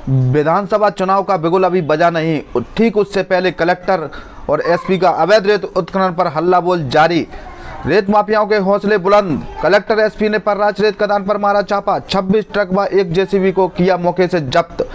विधानसभा चुनाव का बिगुल अभी बजा नहीं, ठीक उससे पहले कलेक्टर और एसपी का अवैध रेत उत्खनन पर हल्ला बोल जारी। रेत माफियाओं के हौसले बुलंद, कलेक्टर एसपी ने पर्राच रेत खदान पर मारा छापा, 26 ट्रक व एक जेसीबी को किया मौके से जब्त,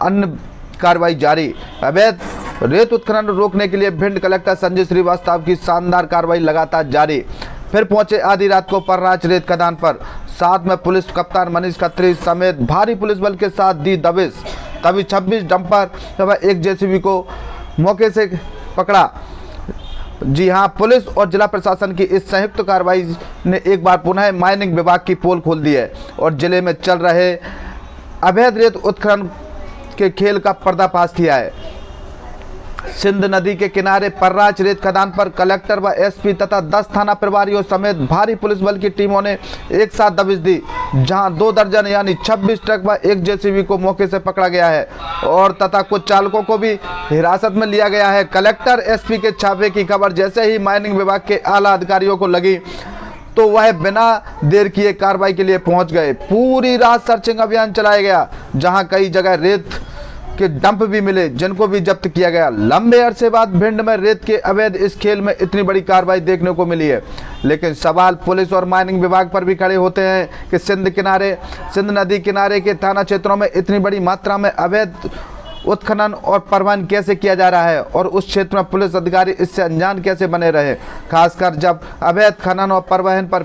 अन्य कार्रवाई जारी। अवैध रेत उत्खनन रोकने के लिए भिंड कलेक्टर संजय श्रीवास्तव की शानदार कार्रवाई लगातार जारी। फिर पहुंचे आधी रात को पर्राच रेत खदान पर, साथ में पुलिस कप्तान मनीष खत्री समेत भारी पुलिस बल के साथ दी दबिश, तभी 26 डंपर तथा एक जेसीबी को मौके से पकड़ा। जी हां, पुलिस और जिला प्रशासन की इस संयुक्त कार्रवाई ने एक बार पुनः माइनिंग विभाग की पोल खोल दी है और जिले में चल रहे अवैध रेत उत्खनन के खेल का पर्दाफाश किया है। सिंध नदी के किनारे पर्राच रेत खदान पर कलेक्टर व एसपी तथा 10 थाना प्रभारियों समेत भारी पुलिस बल की टीमों ने एक साथ दबिश दी, जहां 2 दर्जन यानी 26 ट्रक व एक जेसीबी को मौके से पकड़ा गया है और तथा कुछ चालकों को भी हिरासत में लिया गया है। कलेक्टर एसपी के छापे की खबर जैसे ही माइनिंग विभाग के आला अधिकारियों को लगी तो वह बिना देर किए कार्रवाई के लिए पहुंच गए। पूरी रात सर्चिंग अभियान चलाया गया, जहां कई जगह रेत के डंप भी मिले जिनको भी जब्त किया गया। लंबे अरसे बाद भिंड में रेत के अवैध इस खेल में इतनी बड़ी कार्रवाई देखने को मिली है, लेकिन सवाल पुलिस और माइनिंग विभाग पर भी खड़े होते हैं कि सिंध नदी किनारे के थाना क्षेत्रों में इतनी बड़ी मात्रा में अवैध उत्खनन और परिवहन कैसे किया जा रहा है और उस क्षेत्र में पुलिस अधिकारी इससे अनजान कैसे बने रहे, खासकर जब अवैध खनन और परिवहन पर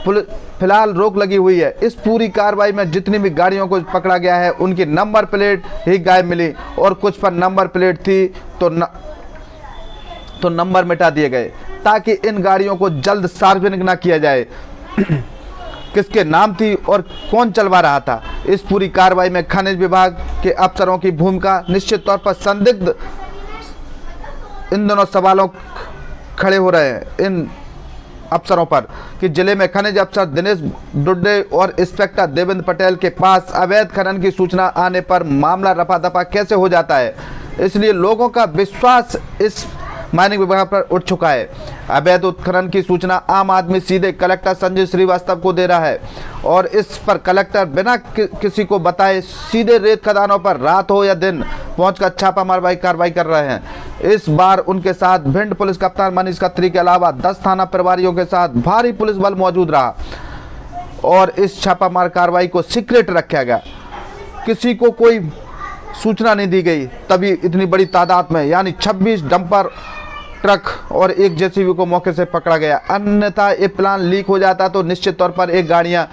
फिलहाल रोक लगी हुई है। इस पूरी कार्रवाई में जितनी भी गाड़ियों को पकड़ा गया है उनकी नंबर प्लेट ही गायब मिली और कुछ पर नंबर प्लेट थी तो नंबर मिटा दिए गए ताकि इन गाड़ियों को जल्द सार्वजनिक ना किया जाए किसके नाम थी और कौन चलवा रहा था। इस पूरी कार्रवाई में खनिज विभाग के अफसरों की भूमिका निश्चित तौर पर संदिग्ध। इन दोनों सवालों खड़े हो रहे हैं इन अफसरों पर कि जिले में खनिज अफसर दिनेश डुड्डे और इंस्पेक्टर देवेंद्र पटेल के पास अवैध खनन की सूचना आने पर मामला रफा दफा कैसे हो जाता है। इसलिए लोगों का विश्वास इस माइनिंग विभाग पर उठ चुका है। अवैध उत्खनन की सूचना आम आदमी सीधे कलेक्टर संजय श्रीवास्तव को दे रहा है और इस पर कलेक्टर बिना किसी को बताए सीधे रेत खदानों पर रात हो या दिन पहुंचकर छापामार कार्रवाई कर रहे हैं। इस बार उनके साथ भिंड पुलिस कप्तान मनीष खत्री के अलावा 10 थाना प्रभारियों के साथ भारी पुलिस बल मौजूद रहा और इस छापामार कार्रवाई को सीक्रेट रखा गया, किसी को कोई सूचना नहीं दी गई। तभी इतनी बड़ी तादाद में यानी 26 डंपर ट्रक और एक जेसीबी को मौके से पकड़ा गया, अन्यथा ये प्लान लीक हो जाता तो निश्चित तौर पर एक गाड़ियां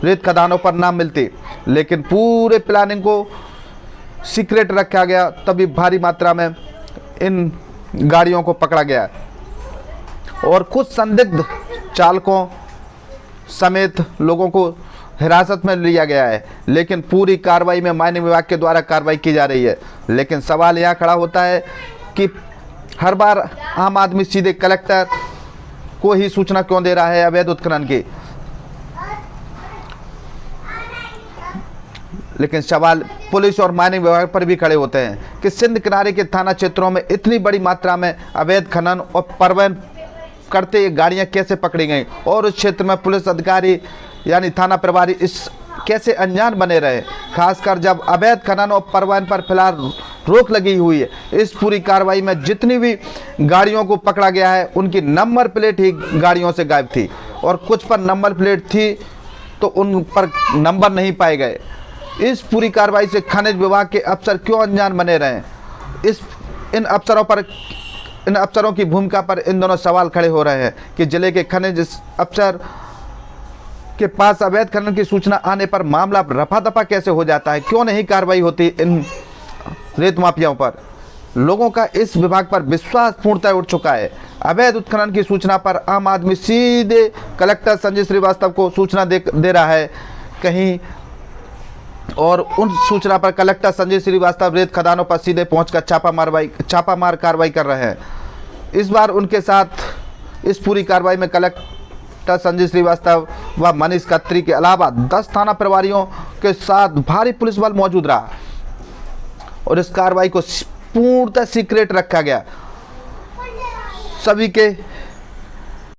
रेत खदानों पर ना मिलती, लेकिन पूरे प्लानिंग को सीक्रेट रखा गया। तभी भारी मात्रा में इन गाड़ियों को पकड़ा गया और कुछ संदिग्ध चालकों समेत लोगों को हिरासत में लिया गया है, लेकिन पूरी कार्रवाई में माइनिंग विभाग के द्वारा कार्रवाई की जा रही है। लेकिन सवाल यहाँ खड़ा होता है कि हर बार आम आदमी सीधे कलेक्टर को ही सूचना क्यों दे रहा है अवैध उत्खनन की। लेकिन सवाल पुलिस और माइनिंग विभाग पर भी खड़े होते हैं कि सिंध किनारे के थाना क्षेत्रों में इतनी बड़ी मात्रा में अवैध खनन और परिवहन करते ये गाड़ियां कैसे पकड़ी गई और उस क्षेत्र में पुलिस अधिकारी यानी थाना प्रभारी इस कैसे अनजान बने रहे, खासकर जब अवैध खनन और परिवहन पर फिलहाल रोक लगी हुई है। इस पूरी कार्रवाई में जितनी भी गाड़ियों को पकड़ा गया है उनकी नंबर प्लेट ही गाड़ियों से गायब थी और कुछ पर नंबर प्लेट थी तो उन पर नंबर नहीं पाए गए। इस पूरी कार्रवाई से खनिज विभाग के अफसर क्यों अनजान बने रहे, इन अफसरों की भूमिका पर इन दोनों सवाल खड़े हो रहे हैं कि जिले के खनिज अफसर के पास अवैध खनन की सूचना आने पर मामला रफा दफा कैसे हो जाता है, क्यों नहीं कार्रवाई होती इन रेत माफियाओं पर। लोगों का इस विभाग पर विश्वास पूर्णतः उठ चुका है। अवैध उत्खनन की सूचना पर आम आदमी सीधे कलेक्टर संजय श्रीवास्तव को सूचना दे रहा है कहीं, और उन सूचना पर कलेक्टर संजय श्रीवास्तव रेत खदानों पर सीधे पहुंचकर छापामार कार्रवाई कर रहे हैं। इस बार उनके साथ इस पूरी कार्रवाई में कलेक्टर संजय श्रीवास्तव व मनीष खत्री के अलावा 10 थाना प्रभारियों के साथ भारी पुलिस बल मौजूद रहा और इस कार्रवाई को पूर्णतः सीक्रेट रखा गया। सभी के